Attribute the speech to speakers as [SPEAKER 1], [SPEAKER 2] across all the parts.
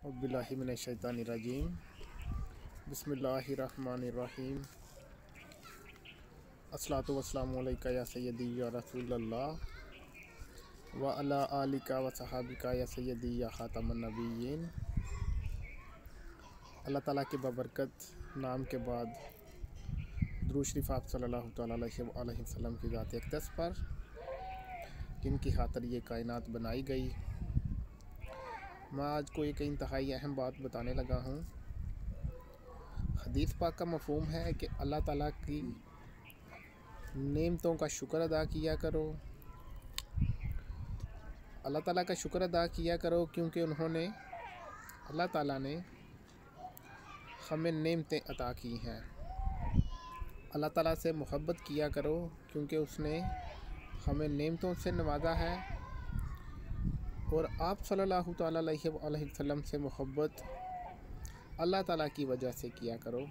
[SPEAKER 1] औज़ुबिल्लाहि मिनश्शैतानिर्रजीम बिस्मिल्लाहिर्रहमानिर्रहीम अस्सलातु वस्सलामु अलैका या सय्यदी या रसूलल्लाह व अला आलिका व सहाबिका या सय्यदी या ख़ातमन नबिय्यीन। अल्लाह ताला के बबरकत नाम के बाद दुरूद शरीफ आप सल्लल्लाहु अलैहि वसल्लम की ज़ात अक़दस पर, जिनकी खातिर ये कायनात बनाई गई। मैं आज को एक इंतहाई अहम बात बताने लगा हूँ। हदीस पाक का मफ़हूम है कि अल्लाह ताला की नेमतों का शुक्र अदा किया करो। अल्लाह ताला का शुक्र अदा किया करो क्योंकि अल्लाह ताला ने हमें नेमतें अता की हैं। अल्लाह ताला से मोहब्बत किया करो क्योंकि उसने हमें नेमतों से नवाजा है। और आप सल्लल्लाहु अलैहि वसल्लम से मोहब्बत अल्लाह ताला की वजह से किया करो।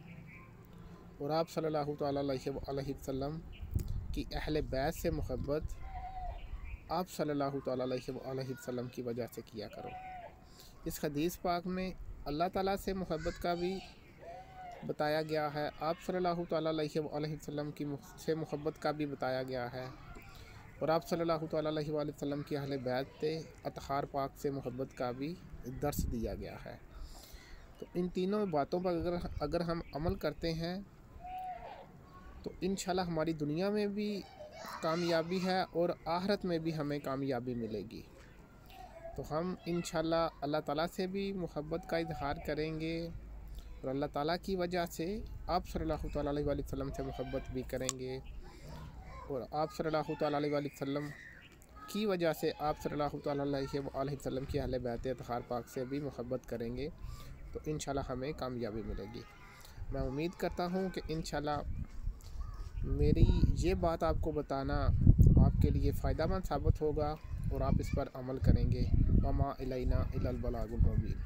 [SPEAKER 1] और आप सल्लल्लाहु अलैहि वसल्लम की अहले बैत से मोहब्बत आप सल्लल्लाहु अलैहि वसल्लम की वजह से किया करो। इस हदीस पाक में अल्लाह ताला से मोहब्बत का भी बताया गया है, आप सल्लल्लाहु अलैहि वसल्लम की से मोहब्बत का भी बताया गया है, और आप सल्लल्लाहु अलैहि वसल्लम की अहले बैत अतहार पाक से मोहब्बत का भी दर्स दिया गया है। तो इन तीनों बातों पर अगर हम अमल करते हैं तो इंशाल्लाह हमारी दुनिया में भी कामयाबी है और आखिरत में भी हमें कामयाबी मिलेगी। तो हम इंशाल्लाह अल्लाह ताला से भी मोहब्बत का इजहार करेंगे और अल्लाह ताला की वजह से आप सल्लल्लाहु अलैहि वसल्लम से मोहब्बत भी करेंगे, और आप सल्लल्लाहु अलैहि वसल्लम की वजह से आप सल्लल्लाहु अलैहि वसल्लम की अहले बैत अतहार पाक से भी मोहब्बत करेंगे। तो इंशाल्लाह हमें कामयाबी मिलेगी। मैं उम्मीद करता हूँ कि इंशाल्लाह मेरी ये बात आपको बताना आपके लिए फ़ायदेमंद साबित होगा और आप इस पर अमल करेंगे। वमा इलैना इल्लल बलागुल मुबीन।